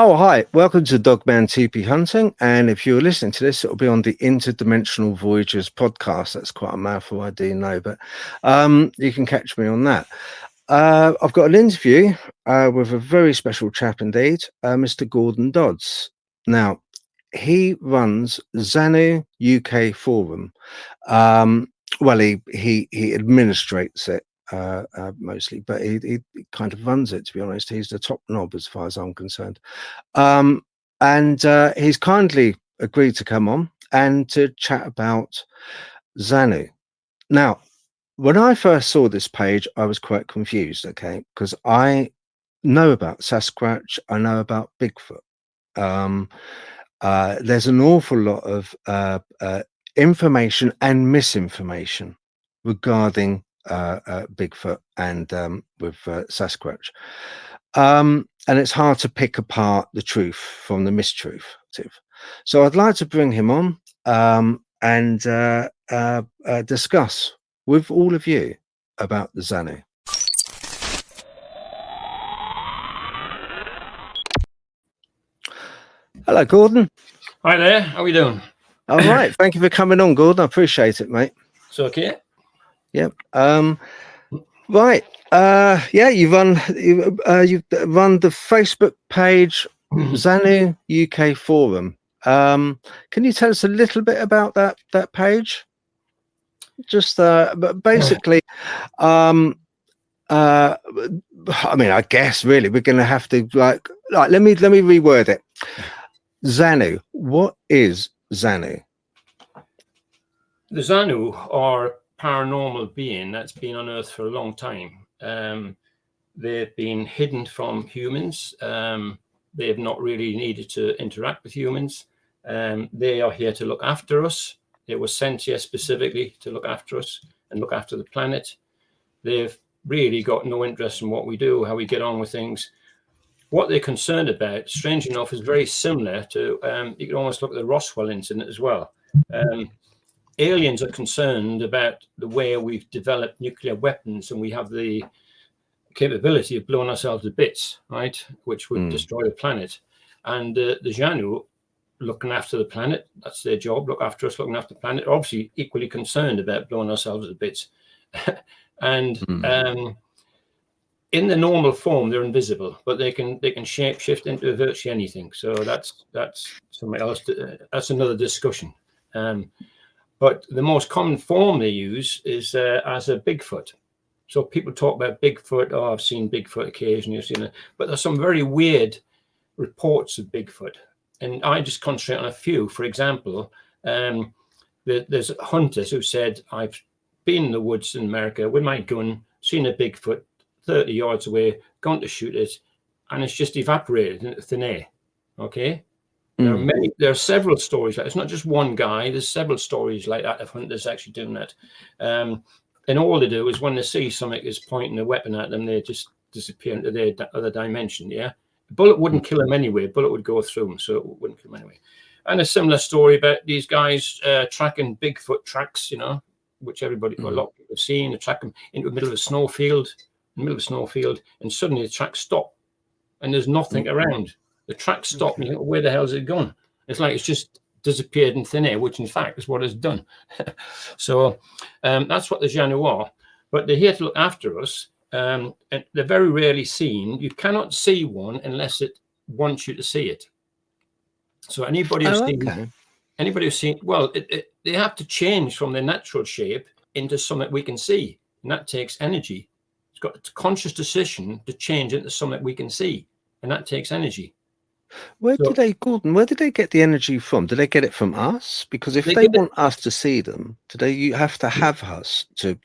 Oh, hi. Welcome to Dogman TP Hunting. And if you're listening to this, it'll be on the Interdimensional Voyages podcast. That's quite a mouthful, I do know, but you can catch me on that. I've got an interview with a very special chap indeed, Mr. Gordon Dodds. Now, he runs Xanue UK Forum. Well, he administrates it mostly, but he kind of runs it, to be honest. He's the top knob as far as I'm concerned. And he's kindly agreed to come on and to chat about Xanue. Now, when I first saw this page, I was quite confused, okay, because I know about Sasquatch, I know about Bigfoot. There's an awful lot of information and misinformation regarding Bigfoot and with Sasquatch. And it's hard to pick apart the truth from the mistruth. So I'd like to bring him on and discuss with all of you about the Zanue. Hello, Gordon. Hi there. How are we doing? All right. Thank you for coming on, Gordon. I appreciate it, mate. It's okay. Yep. Right. Yeah, you run the Facebook page Xanue UK Forum. Can you tell us a little bit about that page? Just but basically, I mean, I guess really we're going to have to like let me reword it. Xanue. What is Xanue? The Xanue are paranormal being that's been on Earth for a long time. They've been hidden from humans. They have not really needed to interact with humans. They are here to look after us. They were sent here specifically to look after us and look after the planet. They've really got no interest in what we do, how we get on with things. What they're concerned about, strange enough, is very similar to, you can almost look at the Roswell incident as well. Aliens are concerned about the way we've developed nuclear weapons and we have the capability of blowing ourselves to bits, right? Which would destroy the planet. And the Janu, looking after the planet, that's their job, look after us, looking after the planet, are obviously equally concerned about blowing ourselves to bits. And in the normal form, they're invisible, but they can shape shift into virtually anything. So that's something else. That's another discussion. But the most common form they use is as a Bigfoot. So people talk about Bigfoot. Oh, I've seen Bigfoot occasionally. I've seen it, but there's some very weird reports of Bigfoot, and I just concentrate on a few. For example, there's hunters who said, "I've been in the woods in America with my gun, seen a Bigfoot 30 yards away, gone to shoot it, and it's just evaporated into thin air." Okay. There are several stories like that. It's not just one guy. There's several stories like that of hunters actually doing that. And all they do is when they see something is pointing a weapon at them, they just disappear into their other dimension. Yeah, a bullet wouldn't kill them anyway. A bullet would go through them, so it wouldn't kill them anyway. And a similar story about these guys tracking Bigfoot tracks, which everybody, a lot of people have seen. They track them into the middle of a snowfield, and suddenly the tracks stop, and there's nothing around. The tracks stop, and you think, where the hell has it gone? It's like it's just disappeared in thin air, which in fact is what it's done. So that's what the Janu are. But they're here to look after us, and they're very rarely seen. You cannot see one unless it wants you to see it. So anybody who's seen, well, they have to change from their natural shape into something we can see, and that takes energy. It's got a conscious decision to change into something we can see, and that takes energy. Where did they get the energy from? Do they get it from us? Because if they want us to see them, you have to have us to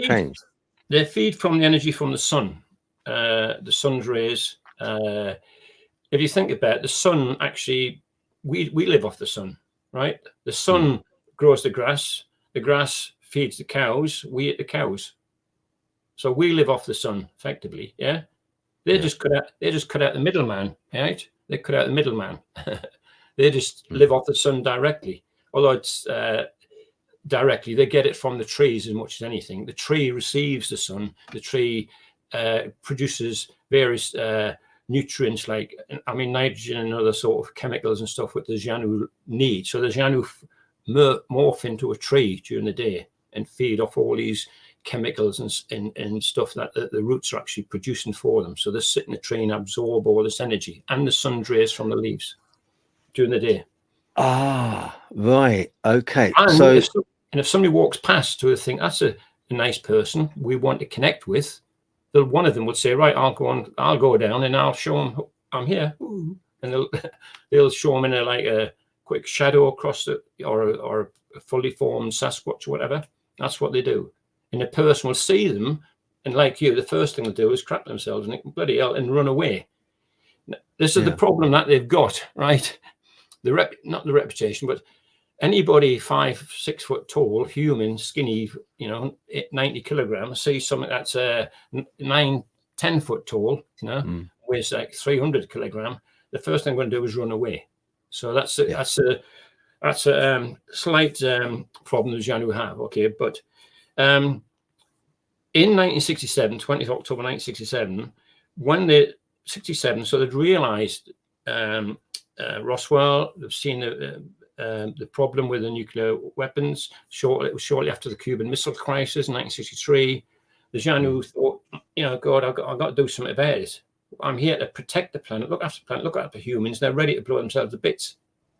change. They feed from the energy from the sun, the sun's rays. If you think about it, the sun actually, we live off the sun, right? The sun grows the grass feeds the cows, we eat the cows. So we live off the sun effectively, yeah? They just cut out the middleman, right? They cut out the middleman. They just live off the sun directly. Although it's directly, they get it from the trees as much as anything. The tree receives the sun. The tree produces various nutrients like, I mean, nitrogen and other sort of chemicals and stuff what the Xanue need. So the Xanue morph into a tree during the day and feed off all these chemicals and stuff that the roots are actually producing for them. So they sit in the tree and absorb all this energy and the sun rays from the leaves during the day. Ah, right. Okay. And So if somebody walks past who they think that's a nice person we want to connect with, one of them would say, right, I'll go down and I'll show them I'm here. And they'll show them in a quick shadow across or a fully formed Sasquatch or whatever. That's what they do. And the person will see them, and like you, the first thing they'll do is crap themselves and bloody hell and run away. This is the problem that they've got, right? Not the reputation, but anybody 5-6 foot tall, human, skinny, 90 kilograms, see something that's 9-10 foot tall, weighs like 300 kilogram. The first thing I'm going to do is run away. So that's a slight problem that Janu have. Okay, but in 1967, 20th October 1967, when so they'd realised Roswell, they've seen the problem with the nuclear weapons. It was shortly after the Cuban Missile Crisis in 1963. The Janu thought, God, I've got to do something about it. I'm here to protect the planet, look after the planet, look after humans. They're ready to blow themselves to bits.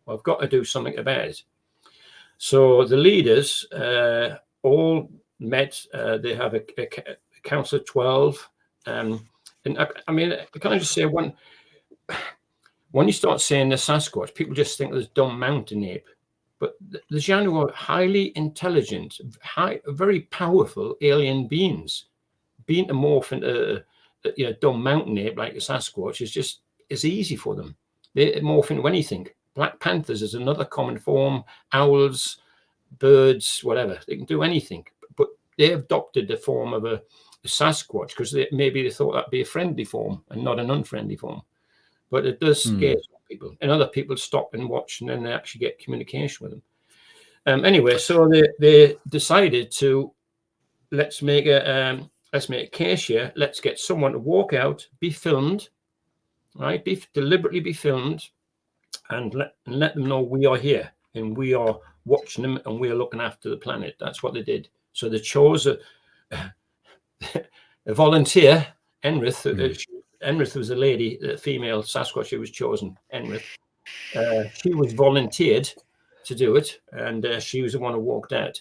Well, I've got to do something about it. So the leaders all met. They have a council of 12. And I mean, can I just say, when you start saying the Sasquatch, people just think there's dumb mountain ape. But the Xanue are highly intelligent, very powerful alien beings. Being to morph into dumb mountain ape like a Sasquatch is easy for them. They morph into anything. Black panthers is another common form. Owls, birds, whatever. They can do anything. But they adopted the form of a Sasquatch because maybe they thought that'd be a friendly form and not an unfriendly form. But it does scare some people, and other people stop and watch, and then they actually get communication with them. Anyway, so they decided to let's make a case here. Let's get someone to walk out, be filmed, right? Deliberately be filmed, and let them know we are here and we are watching them and we are looking after the planet. That's what they did. So they chose a volunteer, Enrith. Enrith was a lady, a female Sasquatch who was chosen, Enrith. She was volunteered to do it, and she was the one who walked out.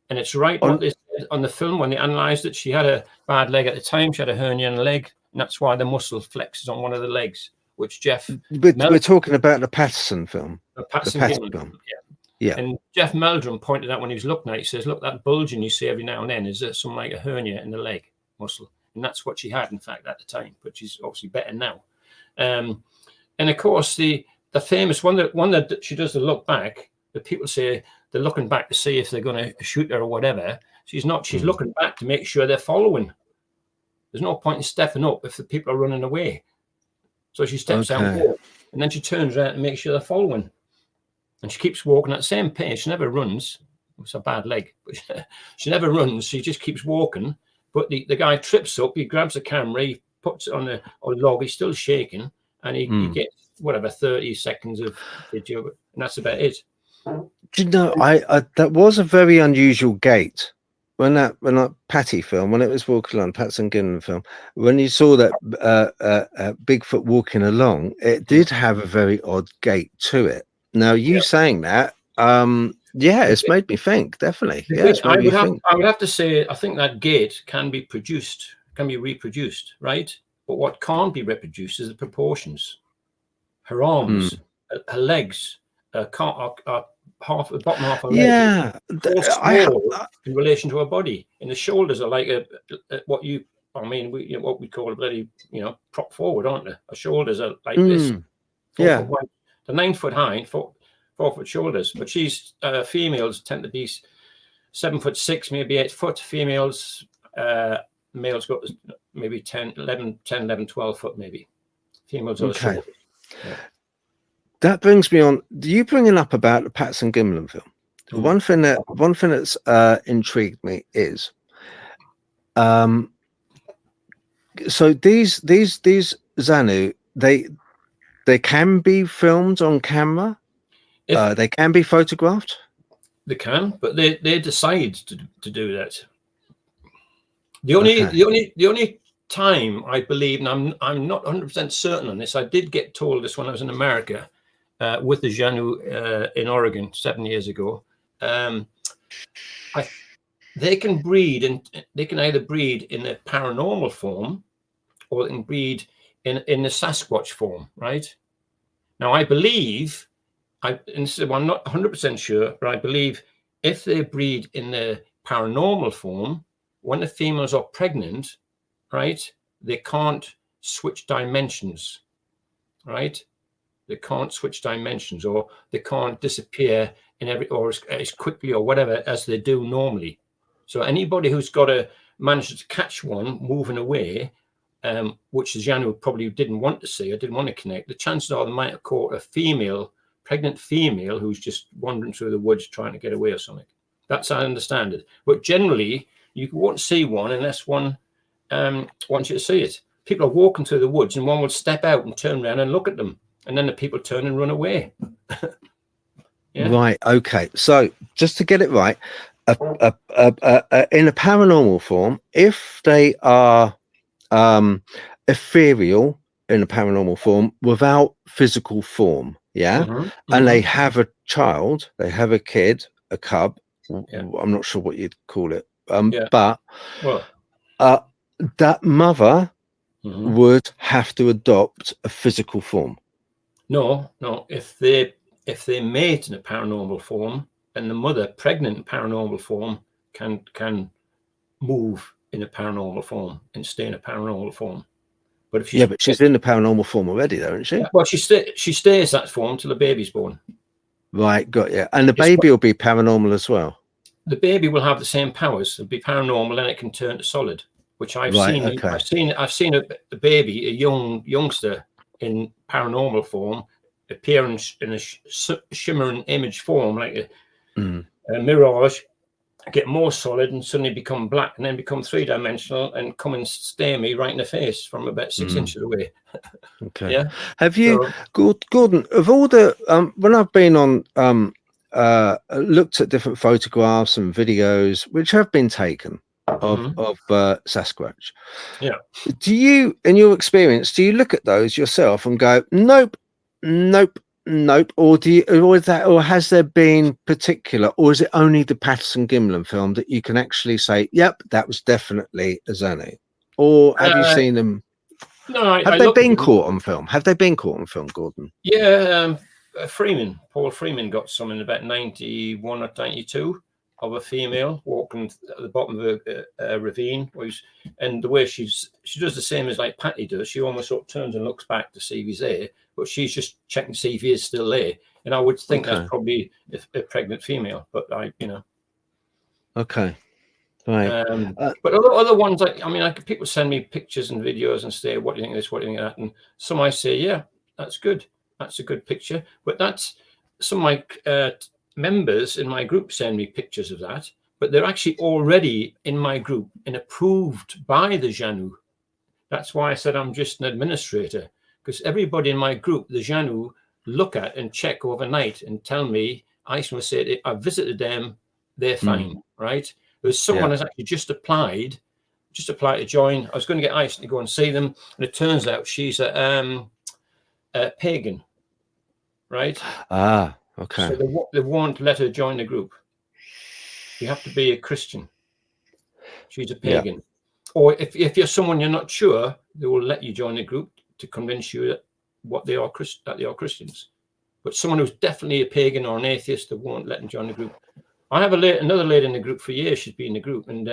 And it's right what they said on the film when they analysed it. She had a bad leg at the time. She had a hernia in the leg, and that's why the muscle flexes on one of the legs, which Jeff... We're talking about the Patterson film. The Patterson film. Yeah. And Jeff Meldrum pointed out when he was looking at it, he says, look, that bulging you see every now and then is something like a hernia in the leg muscle. And that's what she had, in fact, at the time. But she's obviously better now. And of course, the famous one that she does the look back, the people say they're looking back to see if they're going to shoot her or whatever. She's not. She's looking back to make sure they're following. There's no point in stepping up if the people are running away. So she steps out and walks, and then she turns around and makes sure they're following. And she keeps walking at the same pace. She never runs. It's a bad leg, but she never runs. She just keeps walking. But the guy trips up, he grabs the camera, he puts it on the log, he's still shaking, and he gets, 30 seconds of video, and that's about it. Do you know, I that was a very unusual gait. When that Patty film, when it was walking along, Patson Gimlin film, when you saw that Bigfoot walking along, it did have a very odd gait to it. Now, you saying that, it's made me think, definitely. Yeah, I would have to say, I think that gait can be reproduced, right? But what can't be reproduced is the proportions. Her arms, her legs, half the bottom half of her legs. In relation to her body, and the shoulders are like what we call a bloody prop forward, aren't they? Her shoulders are like this. The 9 foot high, 4 foot shoulders. But she's females tend to be 7'6", maybe 8 foot. Females, males got maybe 11, 12 foot maybe. Females are shoulders. Yeah. That brings me on. You bringing up about the Patson Gimlin film? One thing that's intrigued me is, so these Xanue, they can be filmed on camera. If They can be photographed. they can, but they decide to do that. The only time I believe, and I'm not 100% certain on this. I did get told this when I was in America with the Janu in Oregon 7 years ago. They can breed, and they can either breed in a paranormal form, or they can breed in the Sasquatch form. Right now, I believe I'm not 100% sure, but I believe if they breed in the paranormal form, when the females are pregnant, right, they can't switch dimensions, right? They can't switch dimensions, or they can't disappear as quickly or whatever as they do normally. So anybody who's managed to catch one moving away, which the Janu probably didn't want to see or didn't want to connect, the chances are they might have caught a pregnant female who's just wandering through the woods trying to get away or something. That's how I understand it. But generally, you won't see one unless one wants you to see it. People are walking through the woods and one will step out and turn around and look at them. And then the people turn and run away. Yeah. Right. Okay. So just to get it right, in a paranormal form, if they are ethereal in a paranormal form without physical form, and they have a child, they have a kid, a cub. I'm not sure what you'd call it, but that mother would have to adopt a physical form. No. If they mate in a paranormal form, and the mother, pregnant in paranormal form, can move in a paranormal form and stay in a paranormal form. But if she's in the paranormal form already, though, isn't she? Yeah, well, she stays that form till the baby's born. Right, got you. And the baby will be paranormal as well. The baby will have the same powers. It'll be paranormal, and it can turn to solid, which I've seen. Okay. I've seen a baby, a youngster in paranormal form, appear in a shimmering image form, like a mirage, get more solid and suddenly become black, and then become three-dimensional and come and stare me right in the face from about 6 inches away. Okay. Yeah. Have you, Gordon, of all the when I've been on looked at different photographs and videos which have been taken of Sasquatch, do you, in your experience, do you look at those yourself and go, nope, or has there been particular, or is it only the Patterson Gimlin film that you can actually say, yep, that was definitely a Zanue? Or have you seen them? No, have they been caught on film? Have they been caught on film, Gordon? Yeah, Paul Freeman got some in about 91 or 92 of a female walking at the bottom of a ravine, and the way she does the same as like Patty does. She almost sort of turns and looks back to see if he's there, but she's just checking to see if he is still there. And I would think that's probably a pregnant female, but Okay. Right. But other ones, people send me pictures and videos and say, what do you think of this? What do you think of that? And some I say, yeah, that's good. That's a good picture. But that's some of my members in my group send me pictures of that, but they're actually already in my group and approved by the Janu. That's why I said I'm just an administrator, because everybody in my group, the Janu, look at and check overnight and tell me, I say, I visited them, they're fine, right? There's someone has actually just applied to join. I was going to get Ice to go and see them, and it turns out she's a pagan, right? Okay. So they won't let her join the group. You have to be a Christian. She's a pagan. Or if you're someone you're not sure, they will let you join the group to convince you that they are Christians. But someone who's definitely a pagan or an atheist, they won't let them join the group. I have another lady in the group for years. She's been in the group, and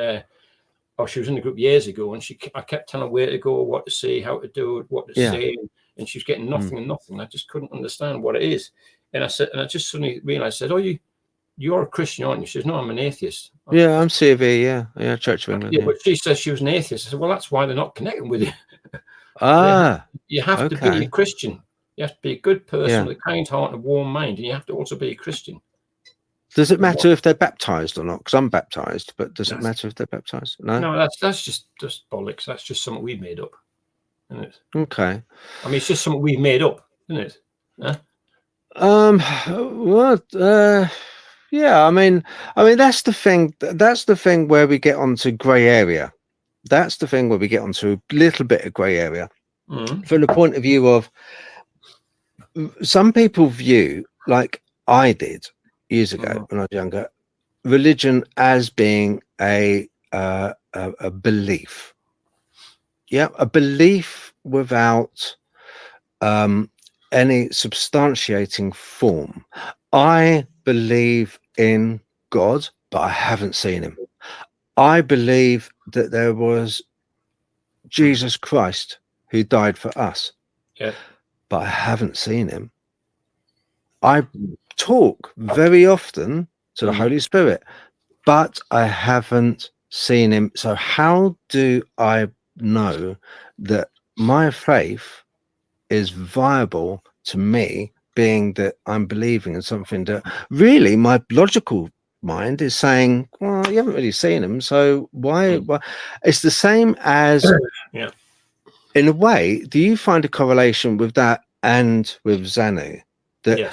she was in the group years ago, and I kept telling her where to go, what to say, how to do it, what to say, and she's getting nothing. I just couldn't understand what it is. And I just suddenly realized, I said, you're a Christian, aren't you? She says, no, I'm an atheist. Yeah, I'm CV, yeah, Church of England. Yeah, but she says she was an atheist. I said, well, that's why they're not connecting with you. You have to be a Christian. You have to be a good person with a kind heart and a warm mind, and you have to also be a Christian. Does it matter if they're baptized or not? Because I'm baptized, but does it matter if they're baptized? No, that's just bollocks. That's just something we made up. isn't it? Okay. I mean, it's just something we've made up, isn't it? Huh? Well, yeah, I mean, that's the thing. That's the thing where we get onto grey area. That's the thing where we get onto a little bit of grey area from the point of view of some people view, like I did years ago when I was younger, religion as being a belief. Yeah, a belief without any substantiating form. I believe in God, but I haven't seen him. I believe that there was Jesus Christ who died for us, but I haven't seen him. I talk very often to the Holy Spirit, but I haven't seen him. So how do I know that my faith is viable to me, being that I'm believing in something that really my logical mind is saying, well, you haven't really seen him, so why? It's the same as in a way. Do you find a correlation with that and with Xanue, that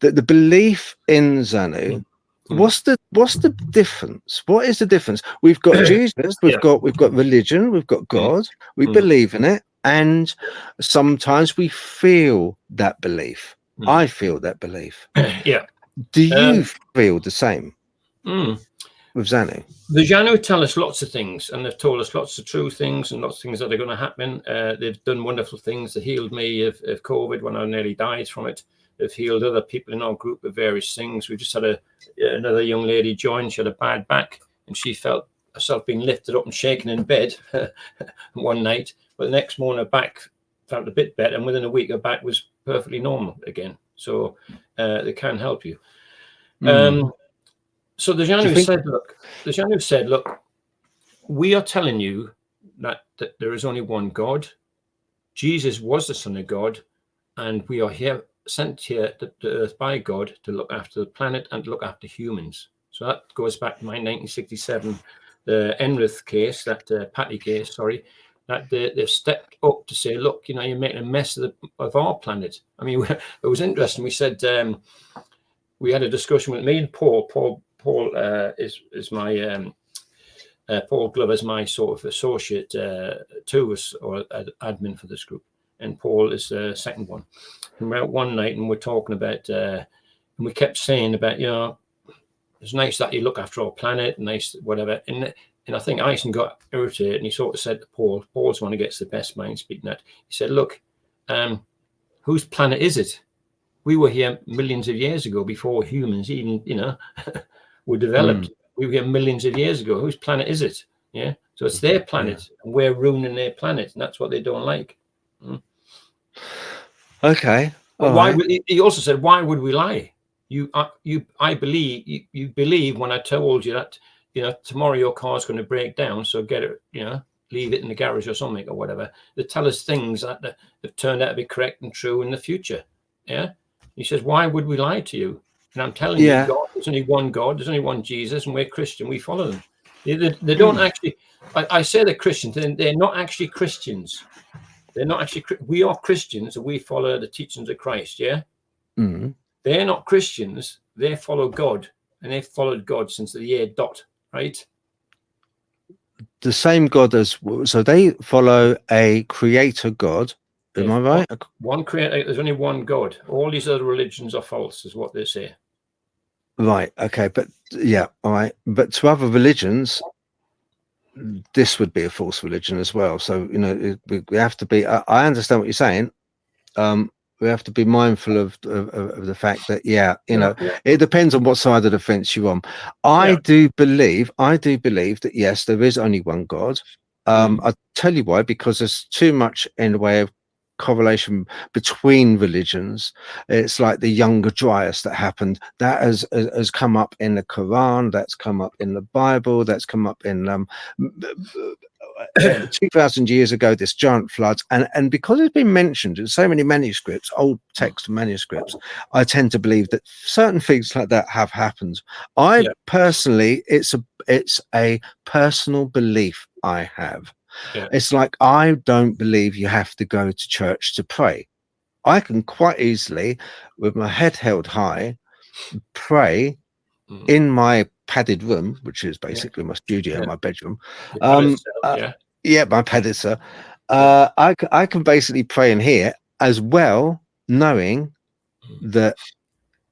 the belief in Xanue? What's the difference? What is the difference? We've got Jesus, we've got religion, we've got God, we believe in it, and sometimes we feel that belief. I feel that belief. Do you feel the same with Xanue? The Janu tell us lots of things, and they've told us lots of true things and lots of things that are going to happen. They've done wonderful things. They healed me of COVID when I nearly died from it. They've healed other people in our group of various things. We just had another young lady join. She had a bad back, and she felt herself being lifted up and shaken in bed one night. But the next morning, her back felt a bit better, and within a week, her back was perfectly normal again. So they can help you. So the Janu said, look, we are telling you that there is only one God. Jesus was the Son of God, and we are sent here to earth by God to look after the planet and to look after humans. So that goes back to my 1967 the Enrith case, that Patty case, sorry, that they've stepped up to say, look, you know, you're making a mess of our planet. I mean, it was interesting. We said we had a discussion with me and Paul. Paul is my Paul Glover's my sort of associate too, or admin for this group, and Paul is the second one. And we're out one night and we're talking about, and we kept saying about, you know, it's nice that you look after our planet, nice whatever. And I think Eisen got irritated, and he sort of said to Paul, Paul's one who gets the best mind speaking that. He said, look, whose planet is it? We were here millions of years ago before humans even, you know, were developed. We were here millions of years ago. Whose planet is it? Yeah. So it's their planet, and we're ruining their planet, and that's what they don't like. Okay. Why would, he also said, why would we lie? I believe you believe when I told you that, you know, tomorrow your car's going to break down, so get it, you know, leave it in the garage or something or whatever. They tell us things that have turned out to be correct and true in the future. Yeah. He says, why would we lie to you? And I'm telling you, God, there's only one God, there's only one Jesus, and we're Christian. We follow them. They don't actually. I say they're Christians. They're not actually Christians. They're not actually. We are Christians, and we follow the teachings of Christ. Yeah. They're not Christians. They follow God, and they've followed God since the year dot. Right. The same God as, so they follow a creator God. Am I right? One creator. There's only one God. All these other religions are false, is what they say. Right. Okay. But yeah. All right. But to other religions, this would be a false religion as well. So, you know, we have to be, I understand what you're saying. We have to be mindful of the fact that, you know, it depends on what side of the fence you're on. I do believe that, yes, there is only one God. I'll tell you why, because there's too much in the way of correlation between religions. It's like the Younger Dryas that happened, that has come up in the Quran, that's come up in the Bible, that's come up in 2,000 years ago, this giant floods, and because it's been mentioned in so many manuscripts, old text manuscripts, I tend to believe that certain things like that have happened. I personally, it's a personal belief I have. Yeah. It's like, I don't believe you have to go to church to pray. I can quite easily, with my head held high, pray in my padded room, which is basically my studio, my bedroom. Yeah, my padded, sir. I can basically pray in here as well, knowing that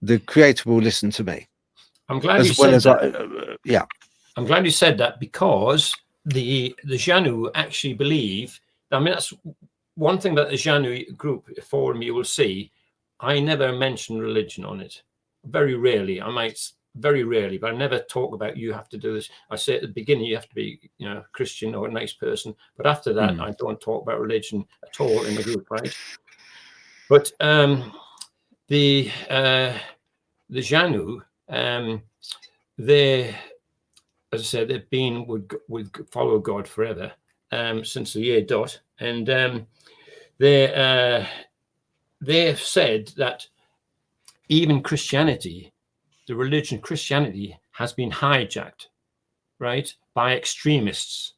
the Creator will listen to me. I'm glad you said that. Yeah. I'm glad you said that, because the Janu actually believe. I mean, that's one thing about the Xanue group forum. You will see, I never mention religion on it. Very rarely. I might, very rarely, but I never talk about you have to do this. I say at the beginning you have to be, you know, Christian or a nice person, but after that I don't talk about religion at all in the group, right? But the Janu, they, as I said, they've been would follow God forever, since the year dot, and they have said that even Christianity, the religion Christianity, has been hijacked, right, by extremists.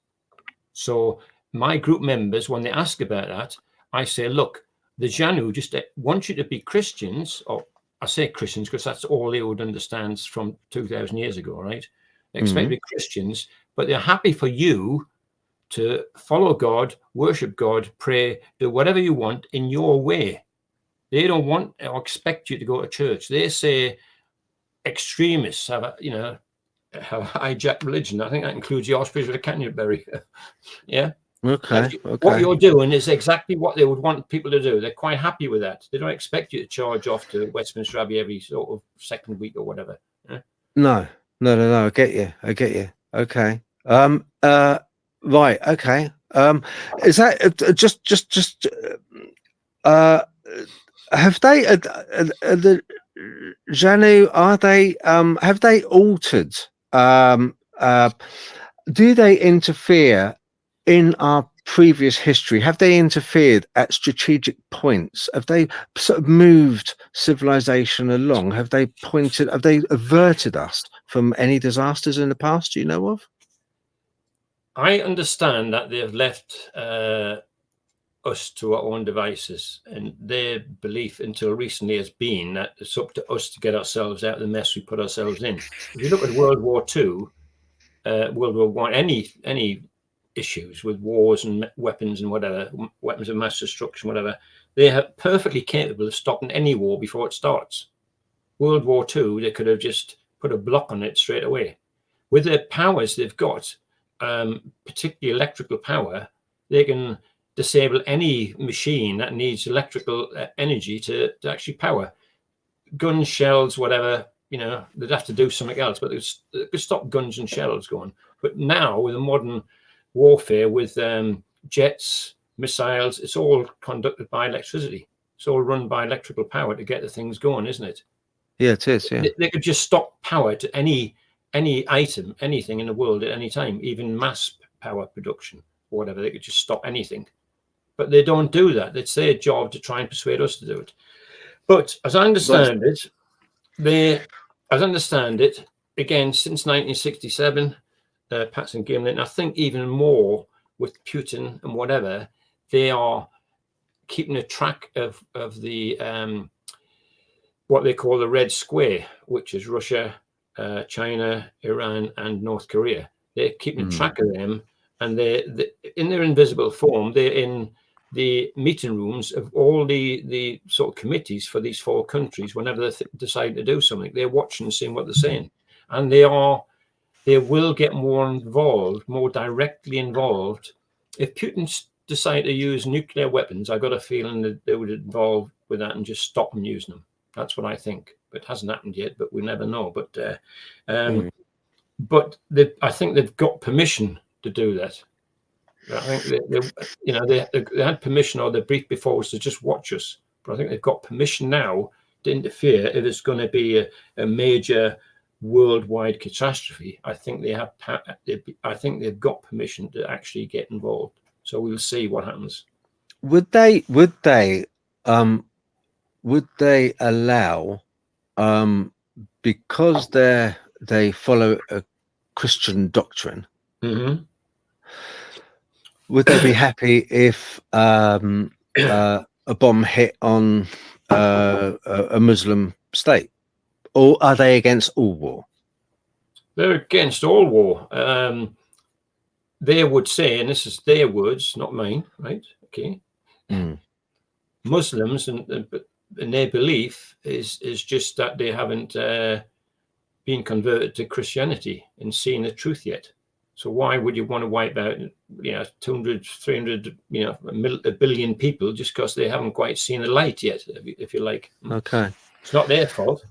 So my group members, when they ask about that, I say, look, the Janu just want you to be Christians, or I say Christians because that's all they would understand from 2,000 years ago, right? They expect to be Christians, but they're happy for you to follow God, worship God, pray, do whatever you want in your way. They don't want or expect you to go to church. They say extremists have, you know, have hijacked religion. I think that includes the Archbishop of Canterbury. Yeah. Okay. What you're doing is exactly what they would want people to do. They're quite happy with that. They don't expect you to charge off to Westminster Abbey every sort of second week or whatever. Yeah? No. I get you. Okay. Right. Okay. Is that have they the Janu, are they have they altered, do they interfere in our previous history? Have they interfered at strategic points? Have they sort of moved civilization along? Have they averted us from any disasters in the past, do you know of? I understand that they've left us to our own devices, and their belief until recently has been that it's up to us to get ourselves out of the mess we put ourselves in. If you look at World War II, World War I, any issues with wars and weapons and whatever, weapons of mass destruction, whatever, they are perfectly capable of stopping any war before it starts. World War II, they could have just put a block on it straight away. With the powers they've got, particularly electrical power, they can disable any machine that needs electrical energy to actually power. Guns, shells, whatever, you know, they'd have to do something else, but they could stop guns and shells going. But now with the modern warfare, with jets, missiles, it's all conducted by electricity. It's all run by electrical power to get the things going, isn't it? Yeah, it is. Yeah, they could just stop power to any item, anything in the world at any time, even mass power production or whatever. They could just stop anything. But they don't do that. It's their job to try and persuade us to do it. But as I understand it, again, since 1967, Patson Gimlin, I think even more with Putin and whatever, they are keeping a track of the what they call the Red Square, which is Russia, China, Iran, and North Korea. They're keeping track of them, and they're in their invisible form. They're in the meeting rooms of all the sort of committees for these four countries. Whenever they decide to do something, they're watching and seeing what they're saying, and they will get more involved, more directly involved. If Putin decided to use nuclear weapons, I got a feeling that they would involve with that and just stop them using them. That's what I think. But it hasn't happened yet, but we never know. But I think they've got permission to do that. I think they had permission, or the brief before was to just watch us. But I think they've got permission now to interfere if it's going to be a major worldwide catastrophe. I think they have. I think they've got permission to actually get involved. So we'll see what happens. Would they allow, because they follow a Christian doctrine? would they be happy if a bomb hit on a Muslim state, or are they against all war? They're against all war. They would say, and this is their words, not mine, right? Okay. Muslims and their belief is just that they haven't been converted to Christianity and seen the truth yet. So why would you want to wipe out, 200, 300, a billion people just because they haven't quite seen the light yet, if you like? Okay. It's not their fault.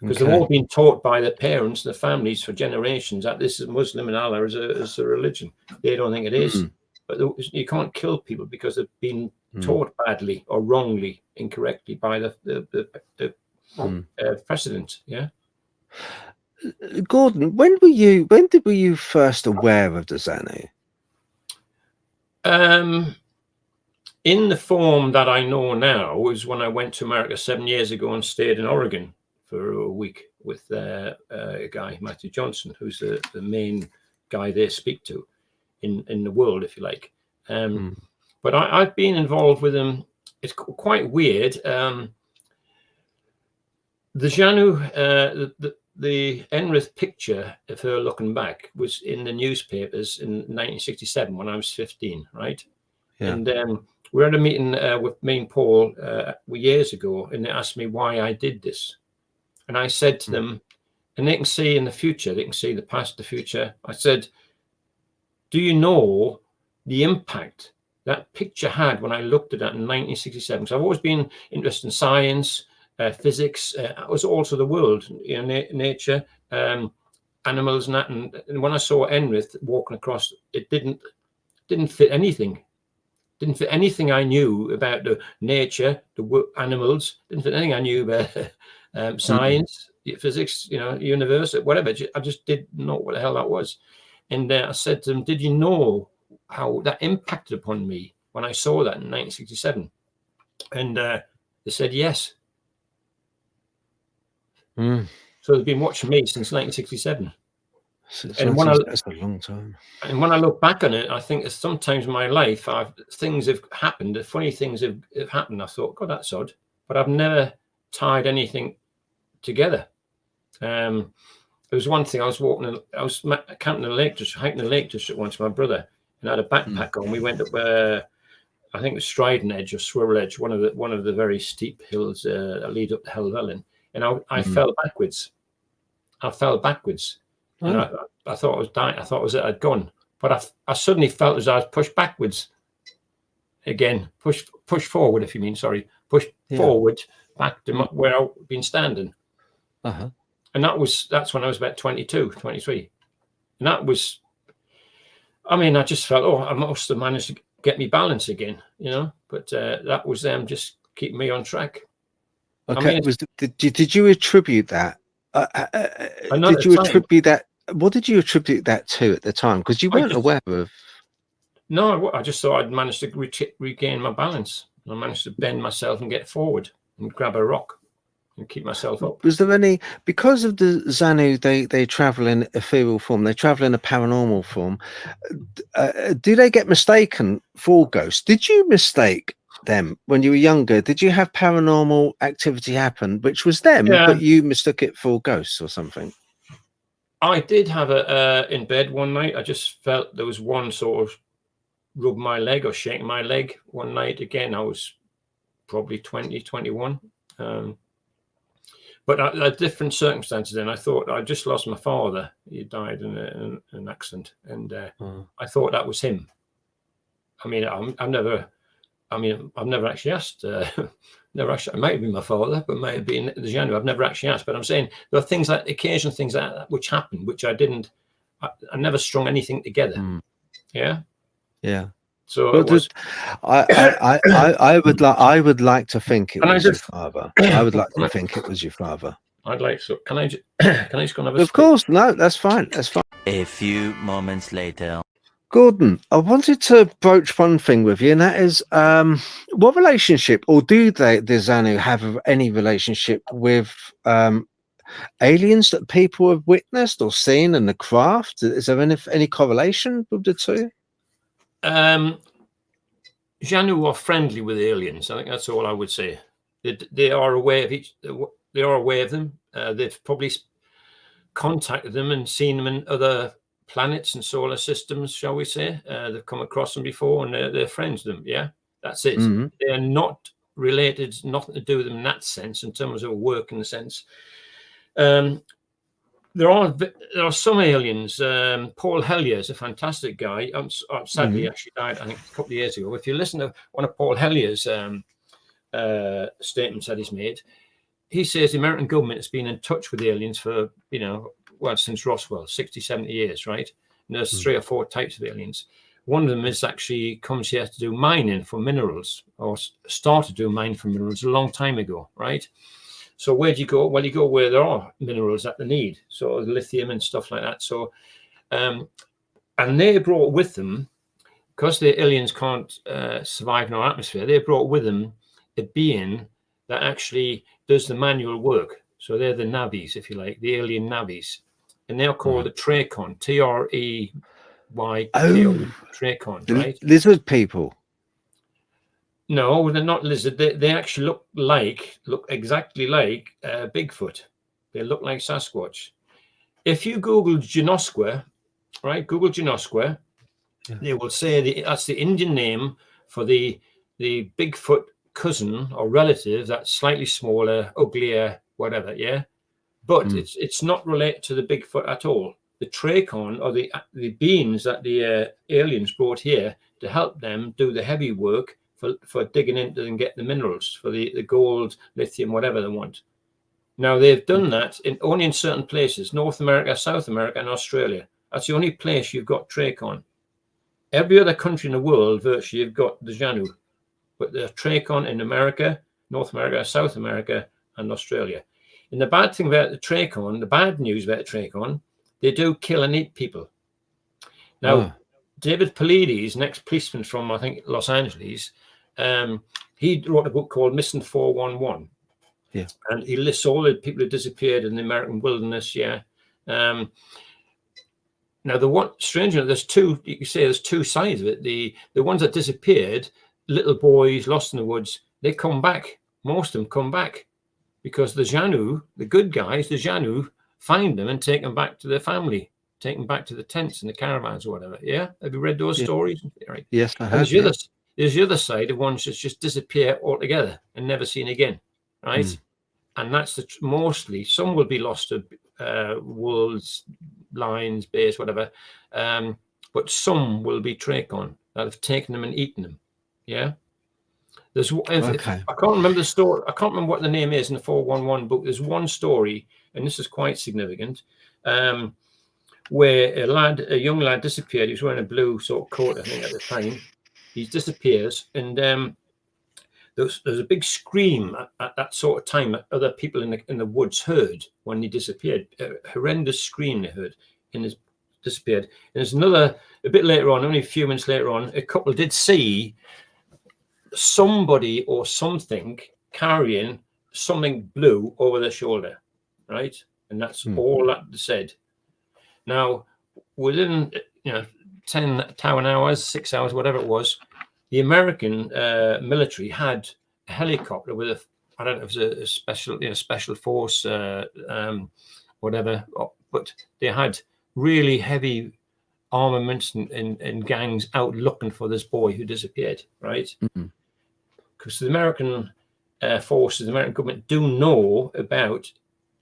Because they've all been taught by their parents, their families for generations that this is Muslim and Allah is a religion. They don't think it is. But you can't kill people because they've been taught badly or wrongly, incorrectly by the precedent. Yeah. Gordon, when were you first aware of the Xanue? In the form that I know now was when I went to America 7 years ago and stayed in Oregon for a week with a guy, Matthew Johnson, who's the main guy they speak to in the world, if you like. But I've been involved with him. It's quite weird. The Janu, the Enrith picture of her looking back was in the newspapers in 1967 when I was 15, right? Yeah. And we were at a meeting with me and Paul years ago, and they asked me why I did this. And I said to them, and they can see in the future, they can see the past, the future. I said, do you know the impact that picture had when I looked at that in 1967? Because I've always been interested in science, physics. It was also the world, nature, animals, and that. And when I saw Enrith walking across, it didn't fit anything. Didn't fit anything I knew about the nature, the animals. Didn't fit anything I knew about science, physics, universe, whatever. I just didn't know what the hell that was. And I said to them, did you know how that impacted upon me when I saw that in 1967? And they said yes. So they've been watching me since 1967. And that's a long time. And when I look back on it, I think that sometimes in my life, things have happened, funny things have happened. I thought, God, that's odd. But I've never tied anything together. There was one thing, I was camping in the Lake District, hiking the Lake District once with my brother, and I had a backpack on. We went up I think it was Striding Edge or Swirl Edge, one of the very steep hills that lead up to Helvellyn. And I fell backwards. And I thought I was dying. I thought I'd gone. But I suddenly felt as I was pushed backwards again. Push forward, if you mean, sorry. Push forward back to where I've been standing. And that's when I was about 22, 23. And that was, I just felt, I must have managed to get me balance again, But that was them just keeping me on track. Okay. Did you attribute that? Did you attribute that? What did you attribute that to at the time? Because you weren't aware of. No, I just thought I'd managed to regain my balance. I managed to bend myself and get forward and grab a rock and keep myself up. Was there any, because of the Xanue, they travel in ethereal form, they travel in a paranormal form. Do they get mistaken for ghosts? Did you mistake them when you were younger? Did you have paranormal activity happen which was them, but you mistook it for ghosts or something? I did have in bed one night. I just felt there was one sort of rub my leg or shake my leg one night. Again, I was probably 20, 21. But at different circumstances, then I thought I just lost my father. He died in an accident, and I thought that was him. I've never actually asked. It might have been my father, but it might have been the Janu. I've never actually asked. But I'm saying there are things like occasional things like that which happened, which I didn't. I never strung anything together. Yeah. So I would like to think it was your father. I would like to think it was your father. I'd like so. Can I just go and have a Of course, no, that's fine. That's fine. A few moments later. Gordon, I wanted to broach one thing with you, and that is, what relationship, or do the Xanue have any relationship with aliens that people have witnessed or seen in the craft? Is there any correlation with the two? Janu are friendly with aliens. I think that's all I would say. They are aware of they are aware of them. They've probably contacted them and seen them in other planets and solar systems, shall we say. They've come across them before, and they're friends with them. Yeah, that's it. Mhm. They are not related, nothing to do with them in that sense, in terms of a working sense. There are some aliens. Paul Hellyer is a fantastic guy. Sadly, actually died, I think, a couple of years ago. If you listen to one of Paul Hellyer's statements that he's made, he says the American government has been in touch with aliens for, well, since Roswell, 60, 70 years, right? And there's 3 or 4 types of aliens. One of them is actually comes here to do mining for minerals, or started to do mining for minerals a long time ago, right? So where do you go? Well, you go where there are minerals that they need, so lithium and stuff like that. So, and they brought with them, because the aliens can't survive in our atmosphere, they brought with them a being that actually does the manual work. So they're the navies, if you like, the alien navies. And they're called the Tracon, Treyko, Tracon, right? Lizard people. No, they're not lizard. They actually look exactly like Bigfoot. They look like Sasquatch. If you Google Ginosque, right? Google Ginosque, they will say that's the Indian name for the Bigfoot cousin or relative that's slightly smaller, uglier, whatever. Yeah, but it's not related to the Bigfoot at all. The Tracon or the beings that the aliens brought here to help them do the heavy work for digging into and get the minerals for the gold, lithium, whatever they want. Now they've done that only in certain places: North America, South America, and Australia. That's the only place you've got Tracon. Every other country in the world, virtually, you've got the Janu, but the Tracon in America, North America, South America, and Australia. And the bad thing about the Tracon, the bad news about the Tracon, they do kill and eat people. Now, David Paulides, next policeman from, I think, Los Angeles, he wrote a book called Missing 411. Yeah. And he lists all the people who disappeared in the American wilderness. Yeah. Now, the one stranger, there's two sides of it. The ones that disappeared, little boys lost in the woods, they come back. Most of them come back because the Janu, the good guys, the Janu, find them and take them back to their family, take them back to the tents and the caravans or whatever. Yeah. Have you read those stories? Right. Yes, I have. There's the other side of ones that just disappear altogether and never seen again, right? And that's mostly, some will be lost to wolves, lions, bears, whatever, but some will be Tracon that have taken them and eaten them. Yeah, there's I can't remember the story. I can't remember what the name is in the 411 book. There's one story, and this is quite significant, where a young lad disappeared. He was wearing a blue sort of coat, I think, at the time. He disappears, and there's a big scream at that sort of time that other people in the woods heard when he disappeared. A horrendous scream they heard, and he disappeared. And there's another, a bit later on, only a few minutes later on, a couple did see somebody or something carrying something blue over their shoulder, right? And that's all that they said. Now, within 10 hours, 6 hours, whatever it was, the American military had a helicopter with I don't know if it was a special force, whatever, but they had really heavy armaments and gangs out looking for this boy who disappeared, right? Because the American forces, the American government do know about,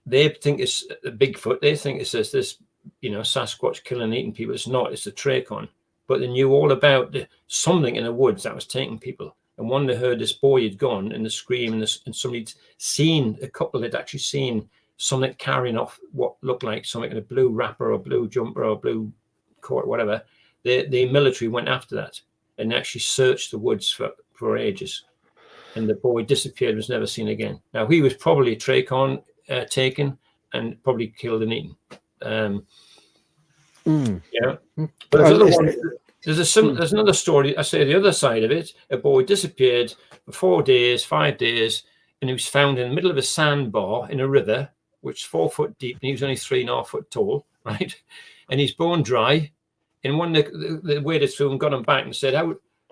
they think it's a Bigfoot, they think it's this Sasquatch killing and eating people. It's not, it's a Tracon. But they knew all about something in the woods that was taking people. And one they heard this boy had gone and the scream, and somebody'd seen, a couple had actually seen something carrying off what looked like something in a blue wrapper or blue jumper or blue coat, whatever. The military went after that and actually searched the woods for ages. And the boy disappeared, was never seen again. Now, he was probably Tracon taken and probably killed and eaten. Yeah, but there's another story. I say the other side of it. A boy disappeared for 4 days, 5 days, and he was found in the middle of a sandbar in a river, which is 4 foot deep, and he was only 3.5 foot tall, right? And he's bone dry, And when the waded through and got him back and said,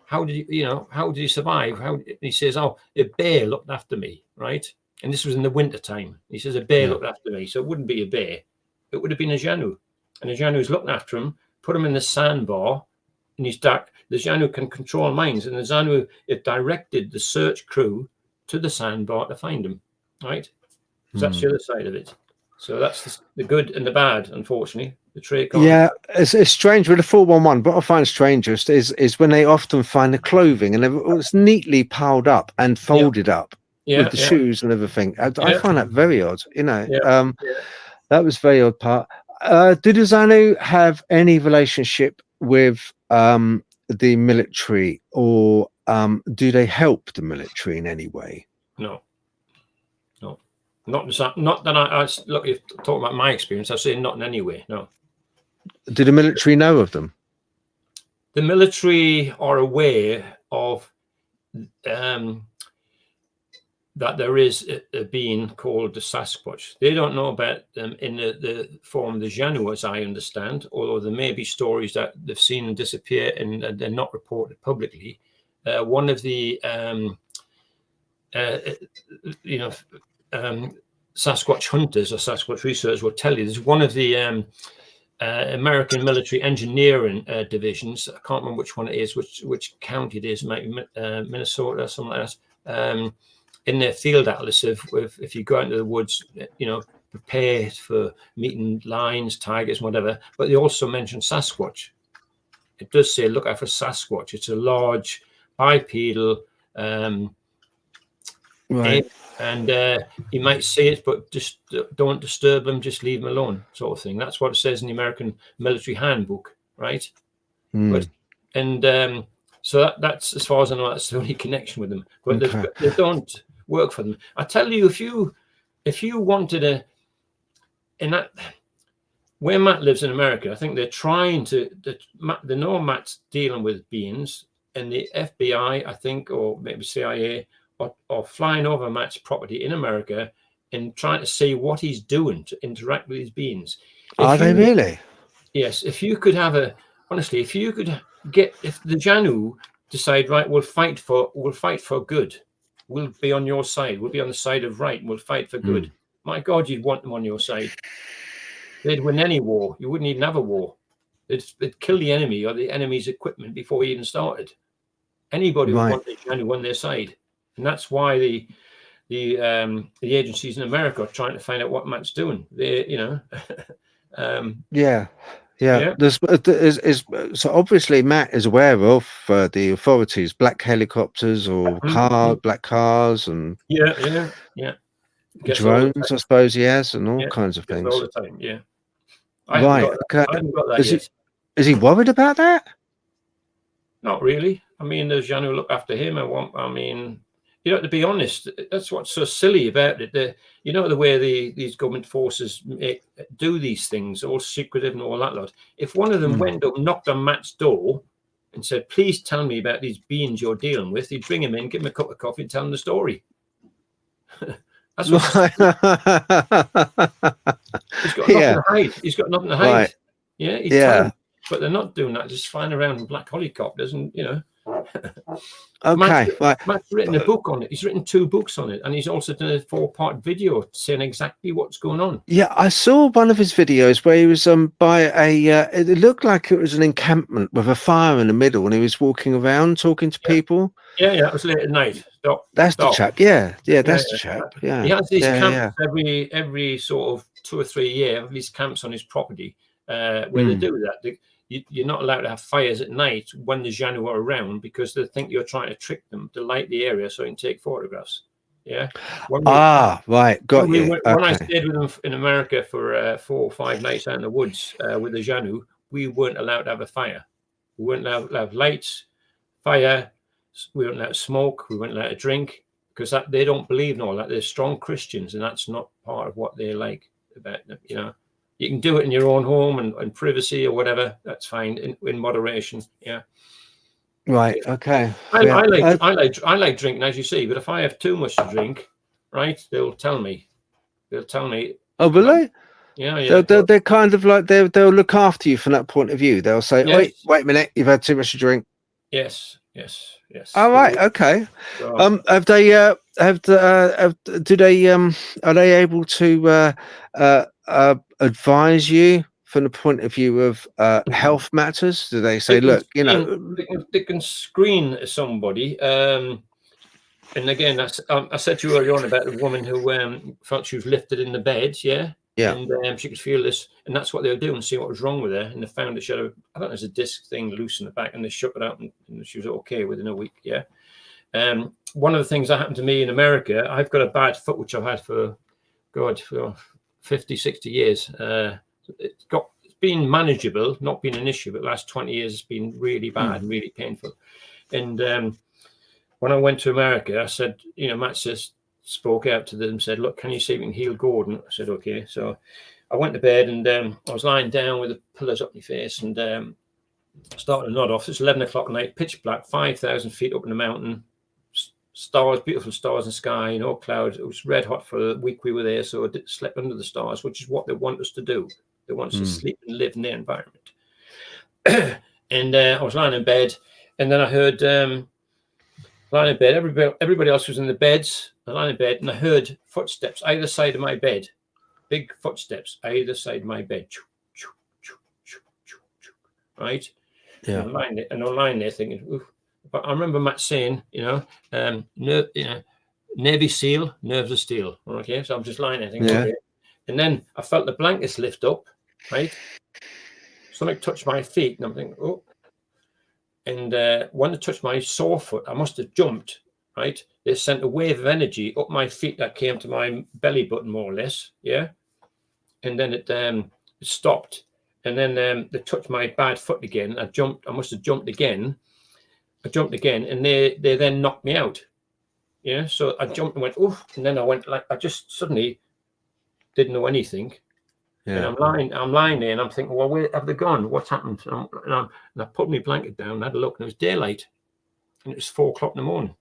how did you survive? He says, oh, a bear looked after me, right? And this was in the winter time. He says, a bear looked after me. So it wouldn't be a bear. It would have been a Xanue. And the Xanue's looking after him, put him in the sandbar, and the Xanue can control minds. And the Xanue, it directed the search crew to the sandbar to find him, right? So that's the other side of it. So that's the good and the bad, unfortunately. The trait. Yeah, it's strange with the 411. What I find strangest is when they often find the clothing and it's neatly piled up and folded up with the shoes and everything. I find that very odd. You know, that was very odd part. Did Xanue have any relationship with the military, or do they help the military in any way? No. Not that I look. If talking about my experience, I say not in any way. No. Did the military know of them? The military are aware of that there is a being called the Sasquatch. They don't know about them in the form of the Janu, as I understand. Although there may be stories that they've seen them disappear and they're not reported publicly. One of the Sasquatch hunters or Sasquatch researchers will tell you there's one of the American military engineering divisions. I can't remember which one it is, which county it is, maybe Minnesota, something like that. In their field atlas, if you go out into the woods, prepare for meeting lions, tigers, whatever. But they also mention Sasquatch. It does say look out for Sasquatch. It's a large bipedal. Right. And you might see it, but just don't disturb them. Just leave them alone, sort of thing. That's what it says in the American military handbook, right? But so that's as far as I know, that's the only connection with them. But they don't work for them. I tell you, if you wanted where Matt lives in America, I think they're trying to. They know Matt's dealing with beings, and the FBI, I think, or maybe CIA. Or flying over Matt's property in America and trying to see what he's doing to interact with these beings. Are they really? Yes. If you could have if you could if the Janu decide, right, we'll fight for good. We'll be on your side. We'll be on the side of right. And we'll fight for good. My God, you'd want them on your side. They'd win any war. You wouldn't even have a war. They'd kill the enemy or the enemy's equipment before he even started. Anybody would want the Janu on their side. And that's why the agencies in America are trying to find out what Matt's doing. So obviously Matt is aware of the authorities, black helicopters or black cars and drones. I suppose he has, and all kinds of things. All the time, yeah. Okay. I haven't got that yet. Is he worried about that? Not really. I mean, there's Janu look after him. To be honest, that's what's so silly about it. The way these government forces do these things, all secretive and all that lot. If one of them went up, knocked on Matt's door and said, please tell me about these beings you're dealing with, he'd bring him in, give him a cup of coffee and tell him the story. That's what he's got nothing to hide. He's got nothing to hide. Right. Yeah, he's telling, but they're not doing that, just flying around in black helicopters and, Okay, Matt's written a book on it. He's written 2 books on it, and he's also done a 4-part video saying exactly what's going on. Yeah, I saw one of his videos where he was by it looked like it was an encampment with a fire in the middle, and he was walking around talking to people. Yeah, it was late at night. That's the chap. Yeah, that's the chap. Yeah, he has these camps every sort of 2 or 3 years. These camps on his property where they do that. You're not allowed to have fires at night when the Janu are around because they think you're trying to trick them to light the area so you can take photographs. Yeah. Right. Got you. When I stayed with them in America for 4 or 5 nights out in the woods with the Janu, we weren't allowed to have a fire. We weren't allowed to have lights, fire. We weren't allowed to smoke. We weren't allowed to drink because they don't believe in all that. They're strong Christians, and that's not part of what they like about them. You can do it in your own home and privacy or whatever. That's fine in moderation. Yeah. Right. Okay. I like drinking, as you see, but if I have too much to drink, right, they'll tell me. Oh, really? Yeah. They're kind of like they'll look after you from that point of view. They'll say, Yes. wait a minute, you've had too much to drink. Yes. All right, okay. So, Have they do they are they able to advise you from the point of view of health matters? Do they say, look, they can screen somebody. And again, that's I said to you earlier on about the woman who felt she was lifted in the bed, yeah, and she could feel this, and that's what they were doing, see what was wrong with her, and they found that she had I don't know, there's a disc thing loose in the back, and they shook it out, and she was okay within a week, yeah. One of the things that happened to me in America, I've got a bad foot which I've had for 50, 60 years. It's been manageable, not been an issue, but the last 20 years it's been really bad and really painful, and when I went to America, I said, Matt spoke out to them, said, look, can you see if we can heal Gordon? I said, okay. So I went to bed, and I was lying down with the pillows up my face, and started to nod off. It's 11 o'clock at night, pitch black, 5,000 feet up in the mountain, stars, beautiful stars in the sky, no clouds. It was red hot for a week we were there, so I slept under the stars, which is what they want us to do. They want us to sleep and live in their environment. And I was lying in bed, and then I heard... lying in bed, everybody else was in the beds. I lying in bed, and I heard footsteps either side of my bed, big footsteps either side of my bed. Right? Yeah. And I'm lying there thinking, oof. But I remember Matt saying, Navy SEAL, nerves of steel. Okay, so I'm just lying there thinking, okay. And then I felt the blankets lift up, right? Something touched my feet, and I'm thinking, oh. And when it touched my sore foot, I must have jumped, right? They sent a wave of energy up my feet that came to my belly button, more or less, yeah? And then it stopped. And then they touched my bad foot again. I must have jumped again. And they then knocked me out, yeah? So I jumped and went, oof, and then I went like, I just suddenly didn't know anything. Yeah. And I'm lying there, and I'm thinking, well, where have they gone? What's happened? And I put my blanket down, and I had a look, and it was daylight, and it was 4 o'clock in the morning.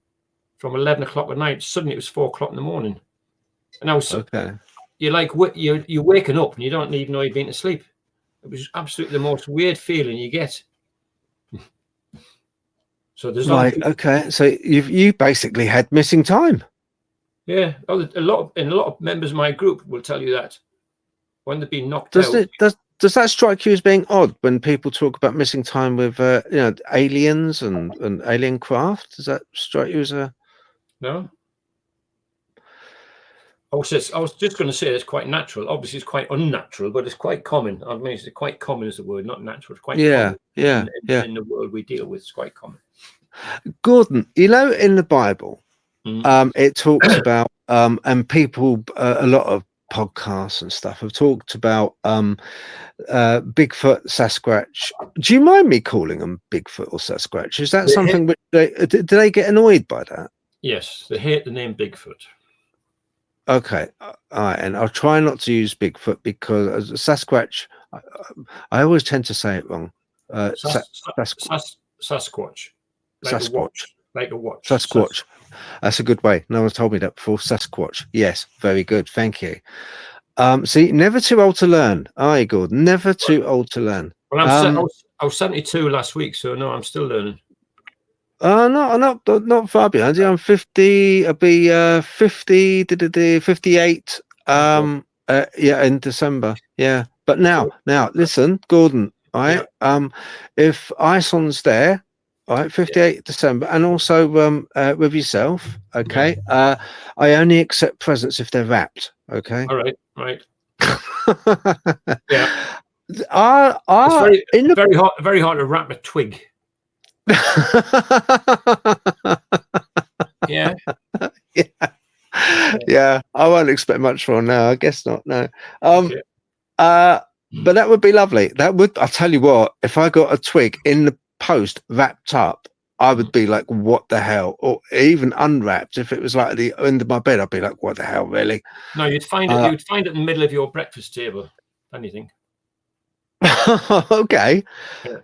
From 11 o'clock at night, suddenly it was 4 o'clock in the morning, and I was okay. You're like you're waking up, and you don't even know you've been to sleep. It was absolutely the most weird feeling you get. So there's okay. So you basically had missing time. Yeah, a lot of members of my group will tell you that. When they've been knocked out. Does that strike you as being odd when people talk about missing time with aliens and alien craft? Does that strike you as a no? I was just going to say it's quite natural. Obviously, it's quite unnatural, but it's quite common. I mean, it's quite common as a word, not natural. It's quite common. In the world we deal with, it's quite common. Gordon, in the Bible, it talks about and people a lot of podcasts and stuff have talked about Bigfoot, Sasquatch. Do you mind me calling them Bigfoot or Sasquatch? Is that something which do they get annoyed by that? Yes, they hate the name Bigfoot. Okay, all right, and I'll try not to use Bigfoot because Sasquatch, I always tend to say it wrong. Sasquatch. Like a watch. Sasquatch. That's a good way. No one's told me that before. Sasquatch. Yes, very good. Thank you. See, never too old to learn. Are you, Gordon? Never too old to learn. Well, I was 72 last week, so no, I'm still learning. Not far behind you. I'm 50. I'll be 58. In December. Yeah, but now, listen, Gordon. All right. Yeah. If Iceland's there. All right, 58 December, and also with yourself. Okay, I only accept presents if they're wrapped. Okay. All right. Yeah. It's very hard to wrap a twig. Yeah. Yeah. I won't expect much for now. I guess not. No. But that would be lovely. That would. I'll tell you what. If I got a twig in the post wrapped up, I would be like, what the hell? Or even unwrapped, if it was like at the end of my bed, I'd be like, what the hell, really? No, you'd find it. You'd find it in the middle of your breakfast table. Anything. Okay. Yeah.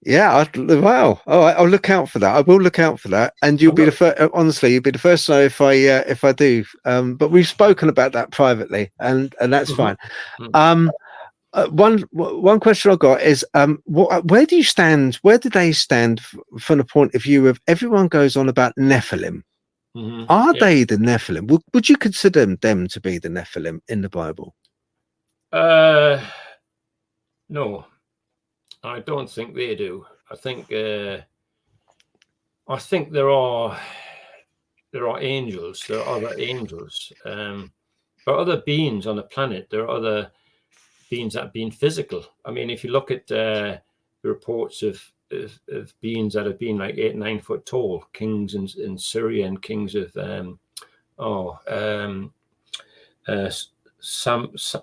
Yeah, wow. All right, I'll look out for that. I will look out for that, and you'll be the first. Honestly, you'll be the first to know if I do. But we've spoken about that privately, and that's fine. One question I've got is, where do you stand? Where do they stand from the point of view of everyone goes on about Nephilim? Are they the Nephilim? Would you consider them to be the Nephilim in the Bible? No, I don't think they do. I think there are angels. There are other angels, but other beings on the planet. There are other beings that have been physical. I mean, if you look at the reports of beings that have been like 8-9 foot tall, kings in Syria and kings of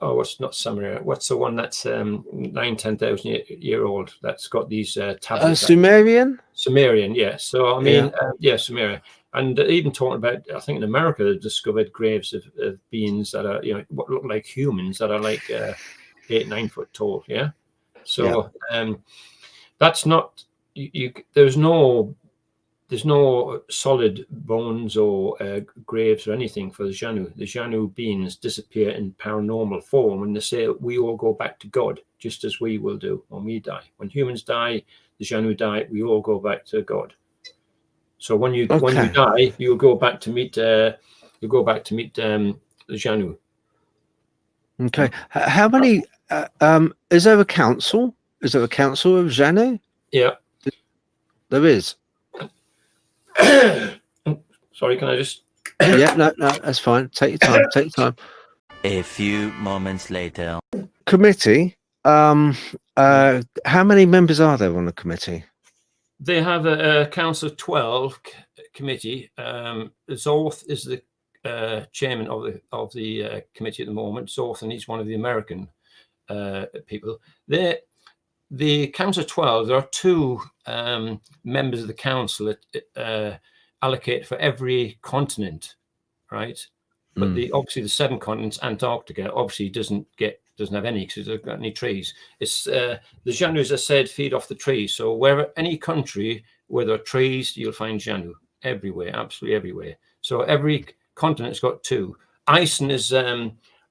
what's not Samaria? What's the one that's 9,000-10,000 year old? That's got these tablets. Sumerian. Sumerian, yeah. So I mean, Sumerian, and even talking about, I think in America they've discovered graves of beings that are, what look like humans that are like 8-9 foot tall. Yeah. So that's not there's no solid bones or graves or anything for the Janu. The Janu beings disappear in paranormal form, and they say we all go back to God, just as we will do when we die. When humans die, the Janu die. We all go back to God. So when you die, you'll go back to meet the Janu. Okay. How many? Is there a council? Is there a council of Xanue? Yeah, there is. Sorry, can I just? Yeah, no, that's fine. Take your time. Take your time. A few moments later. Committee. How many members are there on the committee? They have a council of 12 committee. Zorth is the chairman of the committee at the moment. Zorth, and he's one of the American people. The council of 12. There are 2 members of the council that allocate for every continent, right? But obviously the 7 continents, Antarctica obviously doesn't have any because it doesn't got any trees. It's the Janus, as I said, feed off the trees. So wherever any country where there are trees, you'll find Janu everywhere, absolutely everywhere. So every continent's got 2. Iceland is